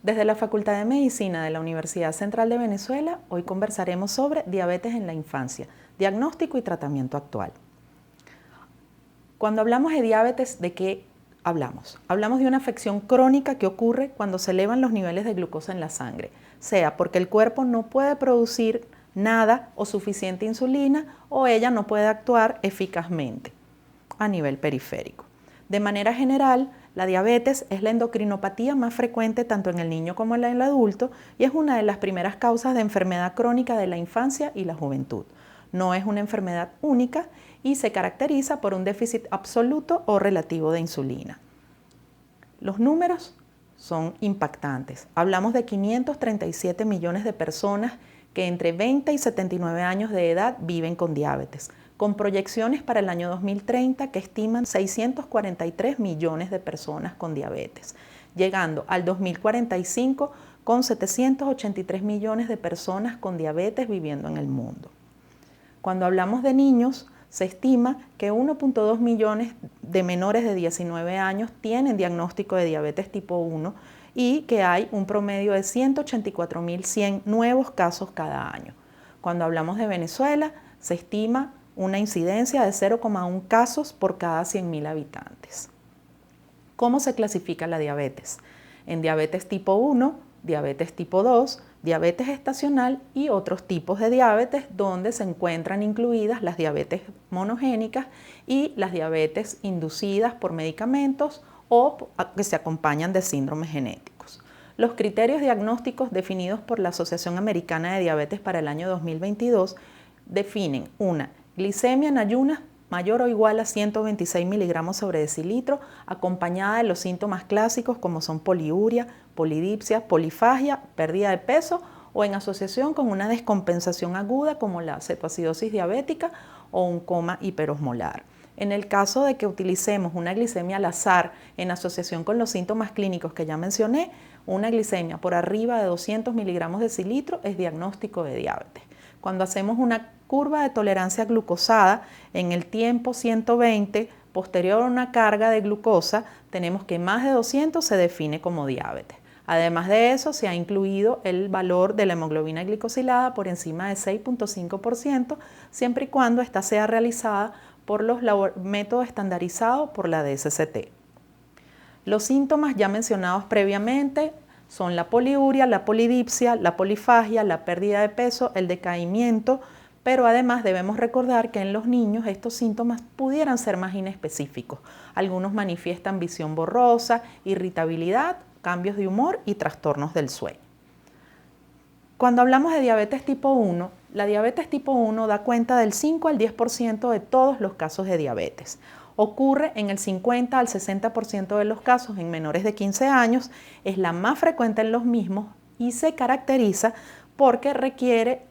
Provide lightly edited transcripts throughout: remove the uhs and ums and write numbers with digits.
Desde la Facultad de Medicina de la Universidad Central de Venezuela, hoy conversaremos sobre diabetes en la infancia, diagnóstico y tratamiento actual. Cuando hablamos de diabetes, ¿de qué hablamos? Hablamos de una afección crónica que ocurre cuando se elevan los niveles de glucosa en la sangre, sea porque el cuerpo no puede producir nada o suficiente insulina o ella no puede actuar eficazmente a nivel periférico. De manera general, la diabetes es la endocrinopatía más frecuente tanto en el niño como en el adulto y es una de las primeras causas de enfermedad crónica de la infancia y la juventud. No es una enfermedad única y se caracteriza por un déficit absoluto o relativo de insulina. Los números son impactantes. Hablamos de 537 millones de personas que entre 20 y 79 años de edad viven con diabetes, con proyecciones para el año 2030 que estiman 643 millones de personas con diabetes, llegando al 2045 con 783 millones de personas con diabetes viviendo en el mundo. Cuando hablamos de niños, se estima que 1.2 millones de menores de 19 años tienen diagnóstico de diabetes tipo 1 y que hay un promedio de 184.100 nuevos casos cada año. Cuando hablamos de Venezuela, se estima una incidencia de 0,1 casos por cada 100.000 habitantes. ¿Cómo se clasifica la diabetes? En diabetes tipo 1, diabetes tipo 2, diabetes gestacional y otros tipos de diabetes donde se encuentran incluidas las diabetes monogénicas y las diabetes inducidas por medicamentos o que se acompañan de síndromes genéticos. Los criterios diagnósticos definidos por la Asociación Americana de Diabetes para el año 2022 definen una glicemia en ayunas mayor o igual a 126 miligramos sobre decilitro, acompañada de los síntomas clásicos como son poliuria, polidipsia, polifagia, pérdida de peso o en asociación con una descompensación aguda como la cetoacidosis diabética o un coma hiperosmolar. En el caso de que utilicemos una glicemia al azar en asociación con los síntomas clínicos que ya mencioné, una glicemia por arriba de 200 miligramos de decilitro es diagnóstico de diabetes. Cuando hacemos una curva de tolerancia glucosada en el tiempo 120 posterior a una carga de glucosa, tenemos que más de 200 se define como diabetes. Además de eso, se ha incluido el valor de la hemoglobina glicosilada por encima de 6.5%, siempre y cuando ésta sea realizada por los métodos estandarizados por la DSCT. Los síntomas ya mencionados previamente son la poliuria, la polidipsia, la polifagia, la pérdida de peso, el decaimiento, pero además debemos recordar que en los niños estos síntomas pudieran ser más inespecíficos. Algunos manifiestan visión borrosa, irritabilidad, cambios de humor y trastornos del sueño. Cuando hablamos de diabetes tipo 1, la diabetes tipo 1 da cuenta del 5 al 10% de todos los casos de diabetes. Ocurre en el 50 al 60% de los casos en menores de 15 años, es la más frecuente en los mismos y se caracteriza porque requiere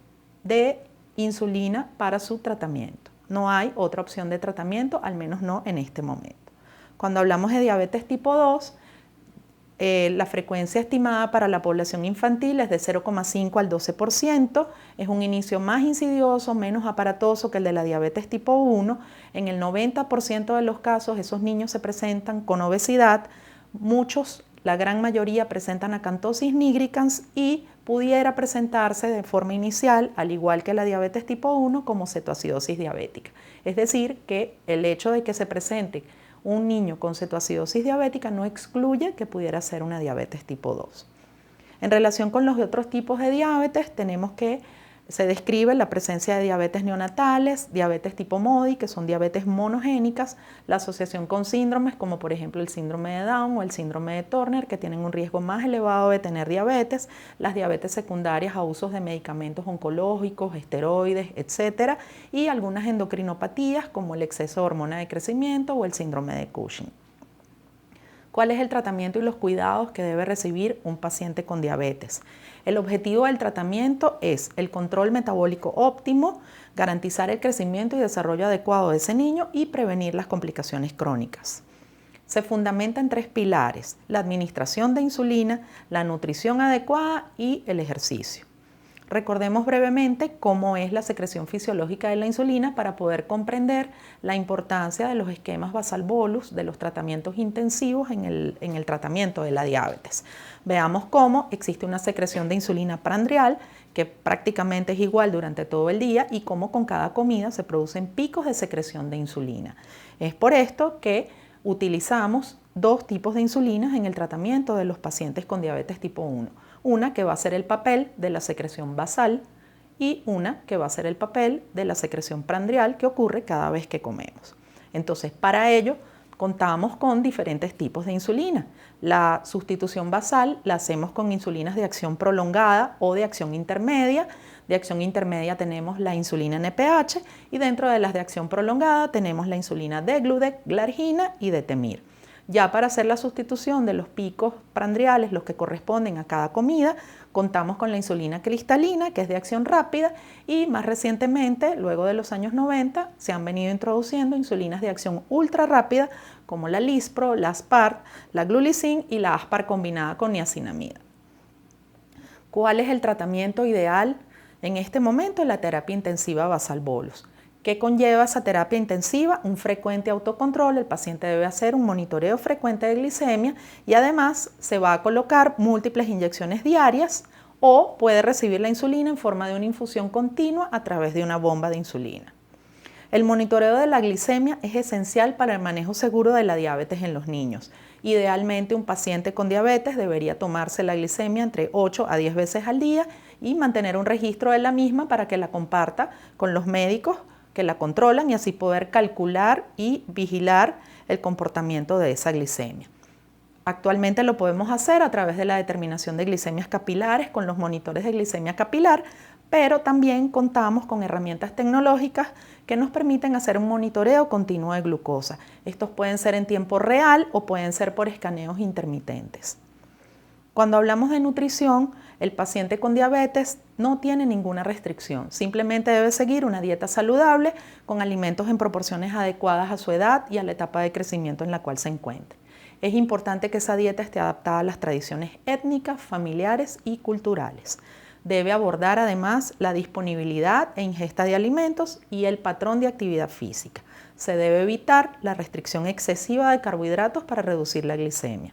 de insulina para su tratamiento. No hay otra opción de tratamiento, al menos no en este momento. Cuando hablamos de diabetes tipo 2, la frecuencia estimada para la población infantil es de 0,5 al 12%, es un inicio más insidioso, menos aparatoso que el de la diabetes tipo 1. En el 90% de los casos esos niños se presentan con obesidad, muchos, la gran mayoría presentan acantosis nigricans y pudiera presentarse de forma inicial, al igual que la diabetes tipo 1, como cetoacidosis diabética. Es decir, que el hecho de que se presente un niño con cetoacidosis diabética no excluye que pudiera ser una diabetes tipo 2. En relación con los otros tipos de diabetes, tenemos que se describe la presencia de diabetes neonatales, diabetes tipo MODY, que son diabetes monogénicas, la asociación con síndromes como por ejemplo el síndrome de Down o el síndrome de Turner, que tienen un riesgo más elevado de tener diabetes, las diabetes secundarias a usos de medicamentos oncológicos, esteroides, etc. Y algunas endocrinopatías como el exceso de hormona de crecimiento o el síndrome de Cushing. ¿Cuál es el tratamiento y los cuidados que debe recibir un paciente con diabetes? El objetivo del tratamiento es el control metabólico óptimo, garantizar el crecimiento y desarrollo adecuado de ese niño y prevenir las complicaciones crónicas. Se fundamenta en 3 pilares: la administración de insulina, la nutrición adecuada y el ejercicio. Recordemos brevemente cómo es la secreción fisiológica de la insulina para poder comprender la importancia de los esquemas basal bolus, de los tratamientos intensivos en el tratamiento de la diabetes. Veamos cómo existe una secreción de insulina prandial que prácticamente es igual durante todo el día y cómo con cada comida se producen picos de secreción de insulina. Es por esto que utilizamos dos tipos de insulinas en el tratamiento de los pacientes con diabetes tipo 1. Una que va a ser el papel de la secreción basal y una que va a ser el papel de la secreción prandial que ocurre cada vez que comemos. Entonces, para ello, contamos con diferentes tipos de insulina. La sustitución basal la hacemos con insulinas de acción prolongada o de acción intermedia. De acción intermedia tenemos la insulina NPH y dentro de las de acción prolongada tenemos la insulina Degludec, Glargina y Detemir. Ya para hacer la sustitución de los picos prandiales, los que corresponden a cada comida, contamos con la insulina cristalina, que es de acción rápida, y más recientemente, luego de los años 90, se han venido introduciendo insulinas de acción ultra rápida, como la Lispro, la Aspart, la Glulicin y la Aspart combinada con niacinamida. ¿Cuál es el tratamiento ideal en este momento? La terapia intensiva basal bolus. ¿Qué conlleva esa terapia intensiva? Un frecuente autocontrol, el paciente debe hacer un monitoreo frecuente de glicemia y además se va a colocar múltiples inyecciones diarias o puede recibir la insulina en forma de una infusión continua a través de una bomba de insulina. El monitoreo de la glicemia es esencial para el manejo seguro de la diabetes en los niños. Idealmente, un paciente con diabetes debería tomarse la glicemia entre 8 a 10 veces al día y mantener un registro de la misma para que la comparta con los médicos que la controlan y así poder calcular y vigilar el comportamiento de esa glicemia. Actualmente lo podemos hacer a través de la determinación de glicemias capilares con los monitores de glicemia capilar, pero también contamos con herramientas tecnológicas que nos permiten hacer un monitoreo continuo de glucosa. Estos pueden ser en tiempo real o pueden ser por escaneos intermitentes. Cuando hablamos de nutrición, el paciente con diabetes no tiene ninguna restricción, simplemente debe seguir una dieta saludable con alimentos en proporciones adecuadas a su edad y a la etapa de crecimiento en la cual se encuentre. Es importante que esa dieta esté adaptada a las tradiciones étnicas, familiares y culturales. Debe abordar además la disponibilidad e ingesta de alimentos y el patrón de actividad física. Se debe evitar la restricción excesiva de carbohidratos para reducir la glicemia.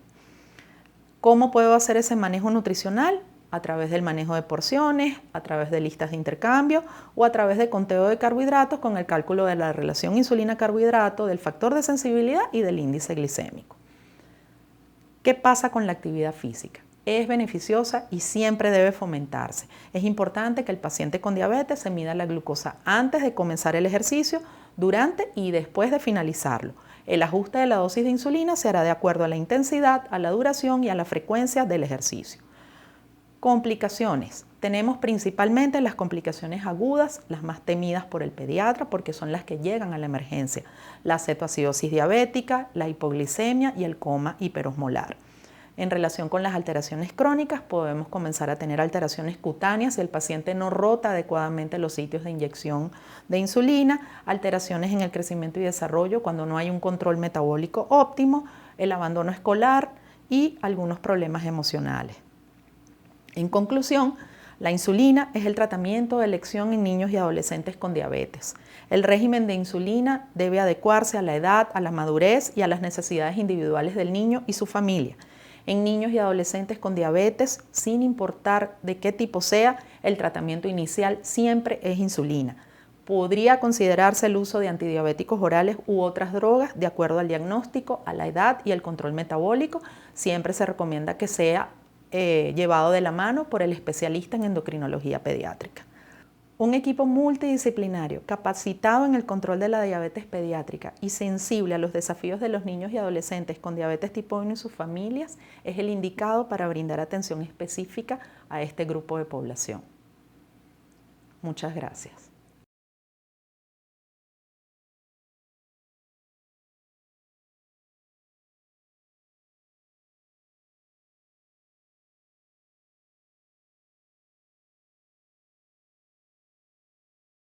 ¿Cómo puedo hacer ese manejo nutricional? A través del manejo de porciones, a través de listas de intercambio o a través de conteo de carbohidratos con el cálculo de la relación insulina-carbohidrato, del factor de sensibilidad y del índice glicémico. ¿Qué pasa con la actividad física? Es beneficiosa y siempre debe fomentarse. Es importante que el paciente con diabetes se mida la glucosa antes de comenzar el ejercicio, durante y después de finalizarlo. El ajuste de la dosis de insulina se hará de acuerdo a la intensidad, a la duración y a la frecuencia del ejercicio. Complicaciones. Tenemos principalmente las complicaciones agudas, las más temidas por el pediatra porque son las que llegan a la emergencia. La cetoacidosis diabética, la hipoglicemia y el coma hiperosmolar. En relación con las alteraciones crónicas, podemos comenzar a tener alteraciones cutáneas si el paciente no rota adecuadamente los sitios de inyección de insulina, alteraciones en el crecimiento y desarrollo cuando no hay un control metabólico óptimo, el abandono escolar y algunos problemas emocionales. En conclusión, la insulina es el tratamiento de elección en niños y adolescentes con diabetes. El régimen de insulina debe adecuarse a la edad, a la madurez y a las necesidades individuales del niño y su familia. En niños y adolescentes con diabetes, sin importar de qué tipo sea, el tratamiento inicial siempre es insulina. Podría considerarse el uso de antidiabéticos orales u otras drogas de acuerdo al diagnóstico, a la edad y el control metabólico. Siempre se recomienda que sea llevado de la mano por el especialista en endocrinología pediátrica. Un equipo multidisciplinario capacitado en el control de la diabetes pediátrica y sensible a los desafíos de los niños y adolescentes con diabetes tipo 1 y sus familias es el indicado para brindar atención específica a este grupo de población. Muchas gracias.